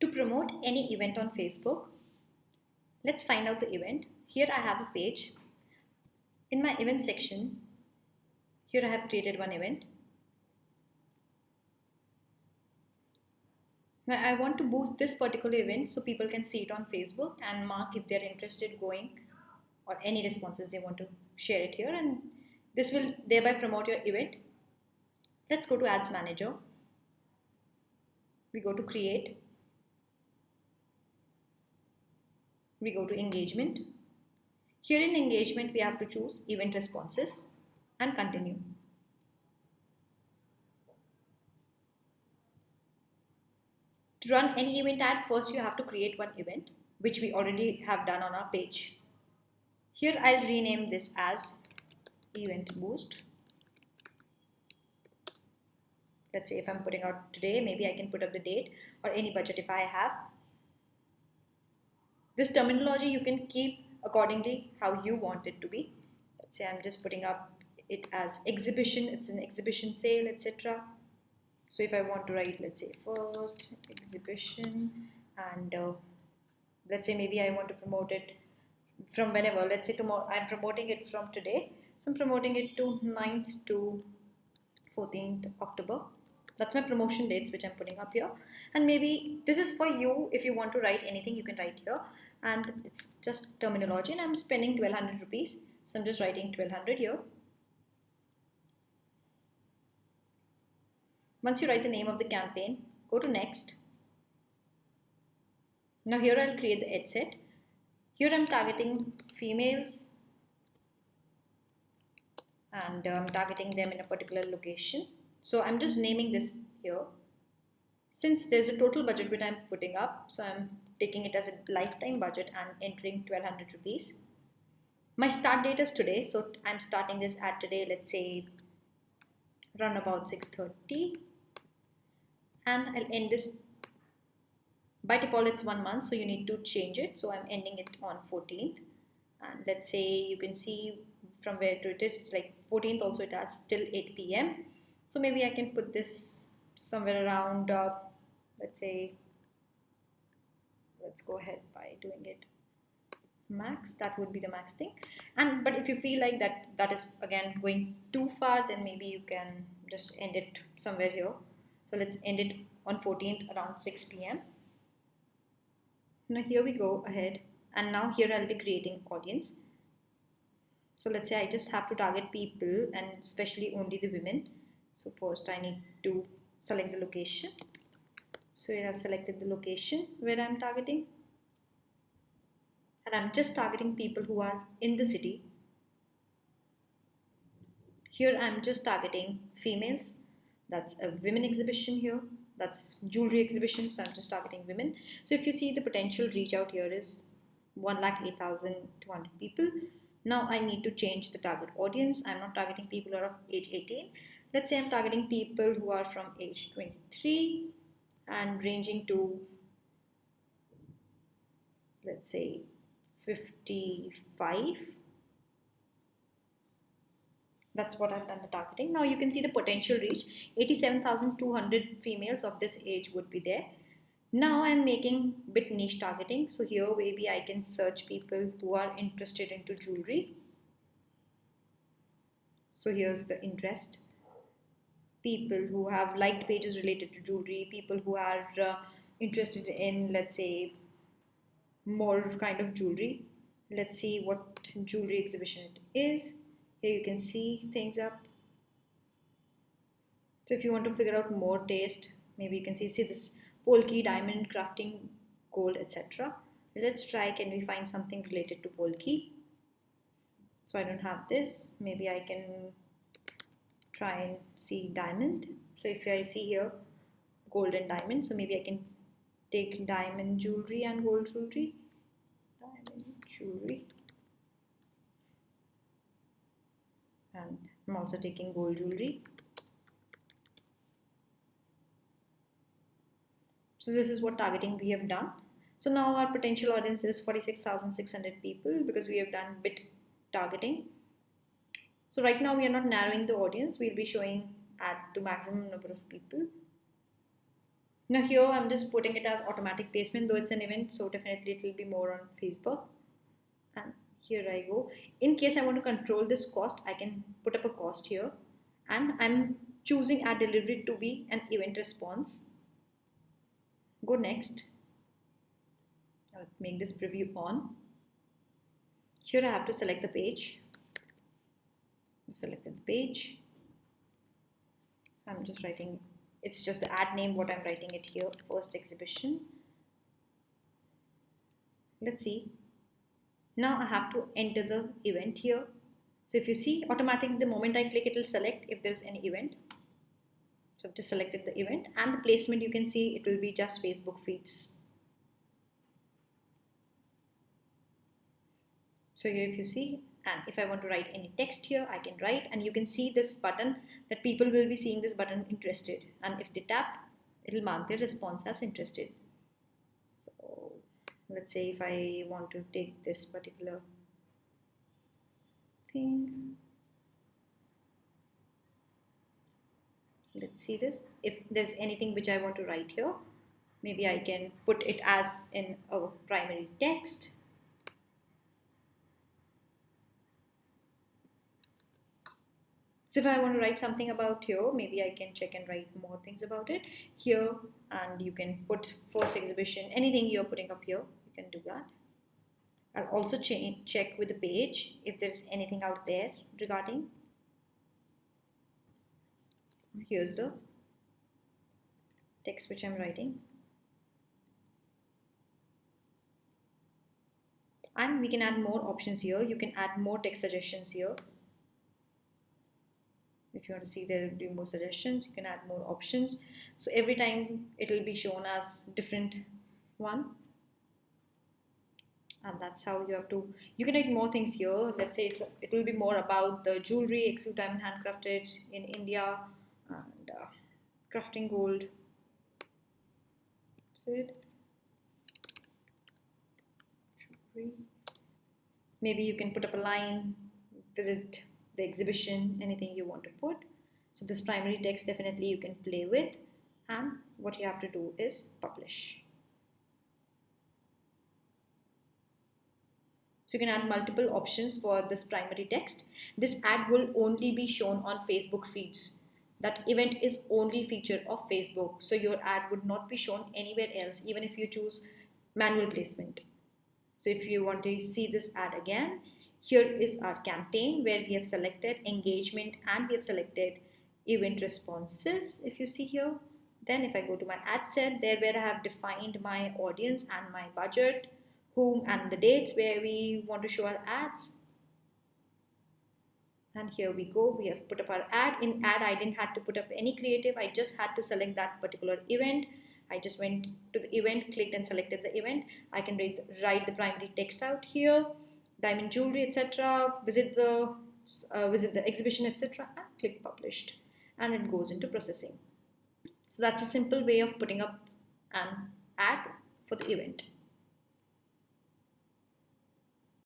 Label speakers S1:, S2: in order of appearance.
S1: To promote any event on Facebook, let's find out the event. Here I have a page. In my event section, here I have created one event. Now I want to boost this particular event so people can see it on Facebook and mark if they're interested going or any responses they want to share it here, and this will thereby promote your event. Let's go to Ads Manager. We go to Create. We go to Engagement. Here in Engagement, we have to choose Event Responses and Continue. To run any event ad, first you have to create one event, which we already have done on our page. Here I'll rename this as Event Boost. Let's say if I'm putting out today, maybe I can put up the date or any budget if I have. This terminology you can keep accordingly how you want it to be. Let's say I'm just putting up it as exhibition, it's an exhibition sale, etc. So if I want to write, let's say first exhibition, and let's say maybe I want to promote it from whenever, let's say tomorrow, I'm promoting it from today. So I'm promoting it to 9th to 14th October. That's my promotion dates which I'm putting up here. And maybe this is for you. If you want to write anything, you can write here. And it's just terminology, and I'm spending 1200 rupees. So I'm just writing 1200 here. Once you write the name of the campaign, go to next. Now here I'll create the ad set. Here I'm targeting females and I'm targeting them in a particular location. So I'm just naming this here. Since there's a total budget which I'm putting up, so I'm taking it as a lifetime budget and entering 1200 rupees. My start date is today, so I'm starting this ad today, let's say around about 6:30. And I'll end this, by default it's 1 month, so you need to change it, so I'm ending it on 14th. And let's say you can see from where to it is, it's like 14th also, it adds till 8 p.m. So maybe I can put this somewhere around let's say, let's go ahead by doing it max. That would be the max thing. And but if you feel like that is again going too far, then maybe you can just end it somewhere here. So let's end it on 14th around 6 p.m. Now here we go ahead, and now here I'll be creating audience. So let's say I just have to target people, and especially only the women. So first I need to select the location. So here I've selected the location where I'm targeting, and I'm just targeting people who are in the city. Here I'm just targeting females. That's a women exhibition here. That's jewelry exhibition, so I'm just targeting women. So if you see, the potential reach out here is 1,08,200 people. Now I need to change the target audience. I'm not targeting people who are of age 18. Let's say I'm targeting people who are from age 23 and ranging to, let's say, 55. That's what I've done the targeting. Now you can see the potential reach. 87,200 females of this age would be there. Now I'm making bit niche targeting. So here maybe I can search people who are interested into jewelry. So here's the interest. People who have liked pages related to jewelry, people who are interested in, let's say, more kind of jewelry. Let's see what jewelry exhibition it is. Here you can see things up. So if you want to figure out more taste, maybe you can see this Polki, diamond, crafting, gold, etc. Let's try, can we find something related to Polki? So I don't have this. Maybe I can try and see diamond. So if I see here gold and diamond, so maybe I can take diamond jewelry and gold jewelry. Diamond jewelry. And I'm also taking gold jewelry. So this is what targeting we have done. So now our potential audience is 46,600 people because we have done bit targeting. So right now we are not narrowing the audience. We'll be showing ad to maximum number of people. Now here I'm just putting it as automatic placement, though it's an event, so definitely it will be more on Facebook. And here I go. In case I want to control this cost, I can put up a cost here, and I'm choosing ad delivery to be an event response. Go next. I'll make this preview on. Here I have to select the page. I've selected the page. I'm just writing, it's just the ad name, what I'm writing it here, first exhibition. Let's see. Now I have to enter the event here. So if you see, automatically the moment I click, it will select if there's any event. So I've just selected the event, and the placement, you can see it will be just Facebook feeds. So here if you see, and if I want to write any text here, I can write, and you can see this button that people will be seeing this button interested, and if they tap, it will mark their response as interested. So let's say if I want to take this particular thing, let's see this. If there's anything which I want to write here, maybe I can put it as in a primary text. So if I want to write something about here, maybe I can check and write more things about it here, and you can put first exhibition, anything you're putting up here, you can do that. I'll also check with the page if there's anything out there regarding. Here's the text which I'm writing. And we can add more options here. You can add more text suggestions here. If you want to see there will be more suggestions, you can add more options. So every time it will be shown as different one. And that's how you have to, you can write more things here. Let's say it will be more about the jewelry, exclusive diamond handcrafted in India, and crafting gold. Maybe you can put up a line, visit the exhibition, anything you want to put. So this primary text definitely you can play with, and what you have to do is publish. So you can add multiple options for this primary text. This ad will only be shown on Facebook feeds. That event is only featured of Facebook, so your ad would not be shown anywhere else, even if you choose manual placement. So if you want to see this ad again, here is our campaign where we have selected engagement and we have selected event responses. If you see here, then if I go to my ad set, there where I have defined my audience and my budget, whom and the dates where we want to show our ads. And here we go, we have put up our ad. In ad, I didn't have to put up any creative, I just had to select that particular event. I just went to the event, clicked and selected the event. I can write the primary text out here, diamond jewelry, etc. Visit the exhibition, etc. and click published, and it goes into processing. So that's a simple way of putting up an ad for the event.